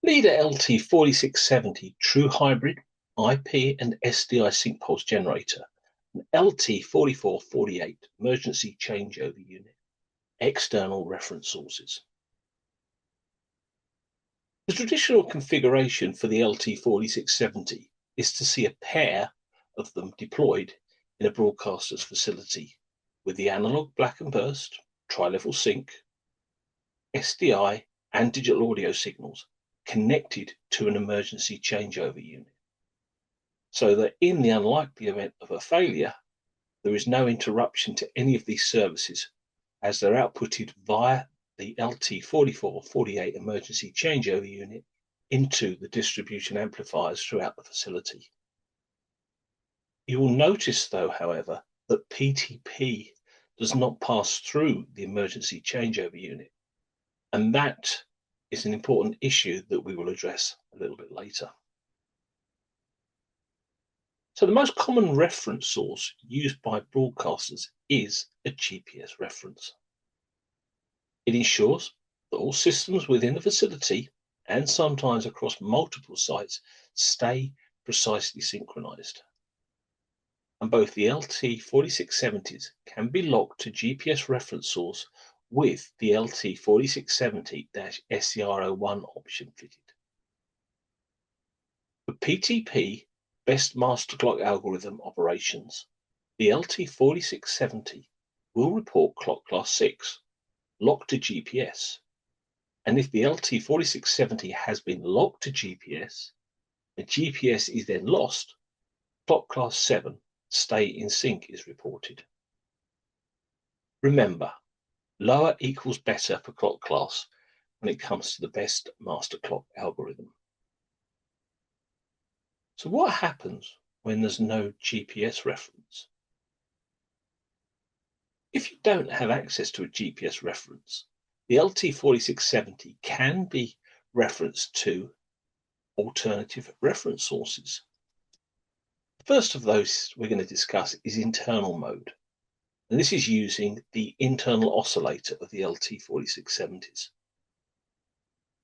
Leader LT4670 True Hybrid IP and SDI sync pulse generator, and LT4448 emergency changeover unit, external reference sources. The traditional configuration for the LT4670 is to see a pair of them deployed in a broadcaster's facility with the analog black and burst, tri-level sync, SDI and digital audio signals connected to an emergency changeover unit, so that in the unlikely event of a failure, there is no interruption to any of these services as they're outputted via the LT4448 emergency changeover unit into the distribution amplifiers throughout the facility. You will notice, though, however, that PTP does not pass through the emergency changeover unit, and that is an important issue that we will address a little bit later. So the most common reference source used by broadcasters is a GPS reference. It ensures that all systems within the facility and sometimes across multiple sites stay precisely synchronized. And both the LT4670s can be locked to GPS reference source with the LT4670-SCR01 option fitted. For PTP best master clock algorithm operations, the LT4670 will report clock class 6, locked to GPS, and if the LT4670 has been locked to GPS, the GPS is then lost, clock class 7, stay in sync is reported. Remember, lower equals better for clock class when it comes to the best master clock algorithm. So what happens when there's no GPS reference? If you don't have access to a GPS reference, the LT4670 can be referenced to alternative reference sources. The first of those we're going to discuss is internal mode, and this is using the internal oscillator of the LT4670s.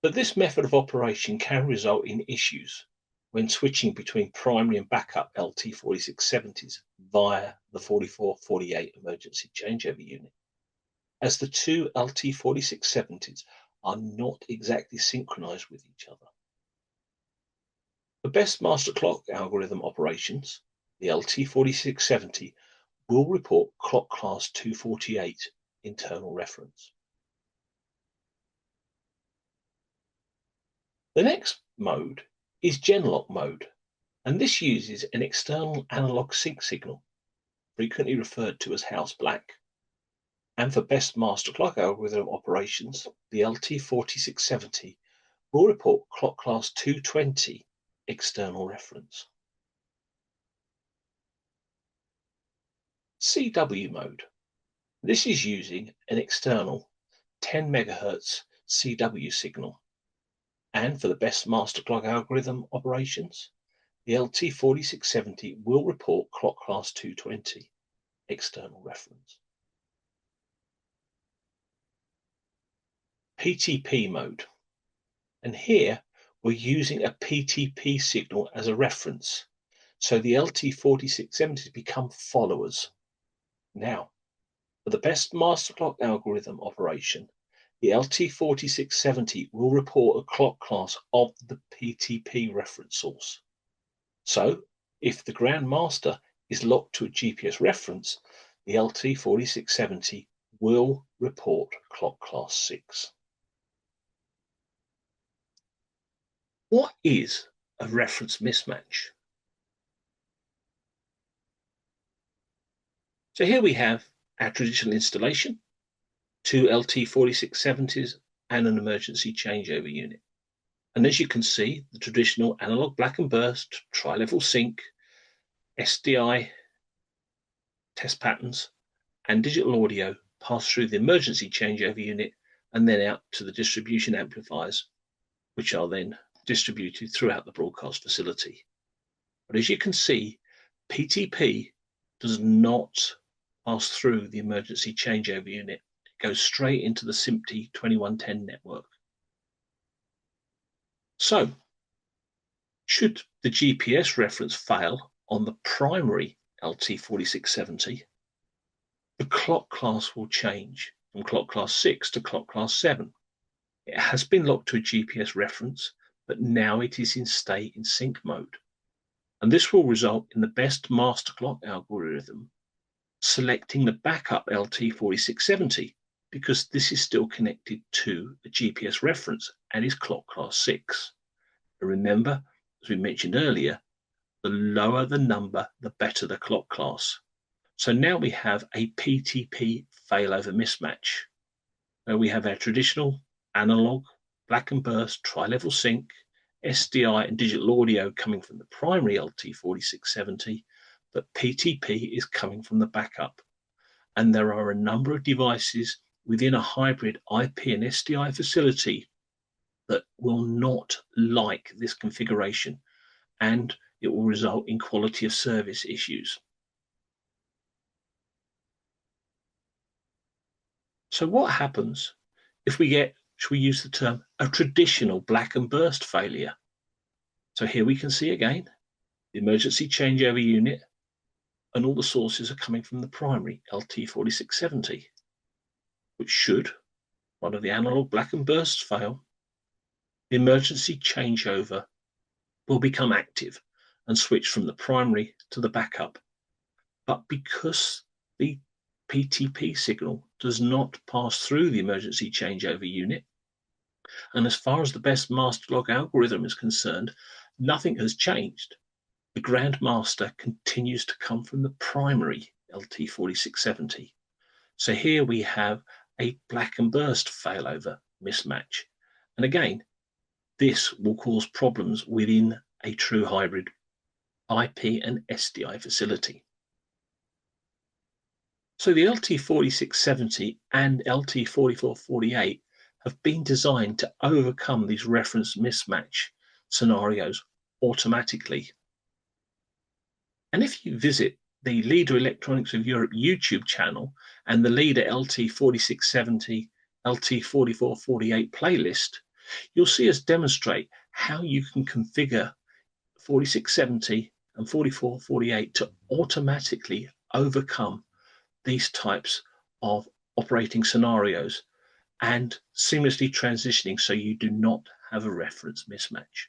But this method of operation can result in issues when switching between primary and backup LT4670s via the 4448 emergency changeover unit, as the two LT4670s are not exactly synchronized with each other. For best master clock algorithm operations, the LT4670 will report clock class 248 internal reference. The next mode is Genlock mode, and this uses an external analog sync signal, frequently referred to as house black. And for best master clock algorithm operations, the LT4670 will report clock class 220 external reference. CW mode. This is using an external 10 MHz CW signal. And for the best master clock algorithm operations, the LT4670 will report clock class 220 external reference. PTP mode. And here we're using a PTP signal as a reference, so the LT4670s become followers. Now, for the best master clock algorithm operation, the LT4670 will report a clock class of the PTP reference source. So, if the Grand Master is locked to a GPS reference, the LT4670 will report clock class 6. What is a reference mismatch? So here we have our traditional installation, two LT4670s and an emergency changeover unit. And as you can see, the traditional analog black and burst, tri-level sync, SDI test patterns, and digital audio pass through the emergency changeover unit and then out to the distribution amplifiers, which are then distributed throughout the broadcast facility. But as you can see, PTP does not pass through the emergency changeover unit goes straight into the SMPTE 2110 network. So, should the GPS reference fail on the primary LT4670, the clock class will change from clock class 6 to clock class 7. It has been locked to a GPS reference, but now it is in stay in sync mode. And this will result in the best master clock algorithm selecting the backup LT4670, because this is still connected to a GPS reference and is clock class 6. And remember, as we mentioned earlier, the lower the number, the better the clock class. So now we have a PTP failover mismatch, where we have our traditional analog, black and burst, tri-level sync, SDI and digital audio coming from the primary LT4670, but PTP is coming from the backup. And there are a number of devices within a hybrid IP and SDI facility that will not like this configuration, and it will result in quality of service issues. So what happens if we get, should we use the term, a traditional black and burst failure? So here we can see again the emergency changeover unit, and all the sources are coming from the primary LT4670, which should one of the analog black and bursts fail, the emergency changeover will become active and switch from the primary to the backup. But because the PTP signal does not pass through the emergency changeover unit, and as far as the best master log algorithm is concerned, nothing has changed. The grand master continues to come from the primary LT4670. So here we have a black and burst failover mismatch. And again, this will cause problems within a true hybrid IP and SDI facility. So the LT4670 and LT4448 have been designed to overcome these reference mismatch scenarios automatically. And if you visit the Leader Electronics of Europe YouTube channel and the Leader LT4670, LT4448 playlist, you'll see us demonstrate how you can configure 4670 and 4448 to automatically overcome these types of operating scenarios and seamlessly transitioning so you do not have a reference mismatch.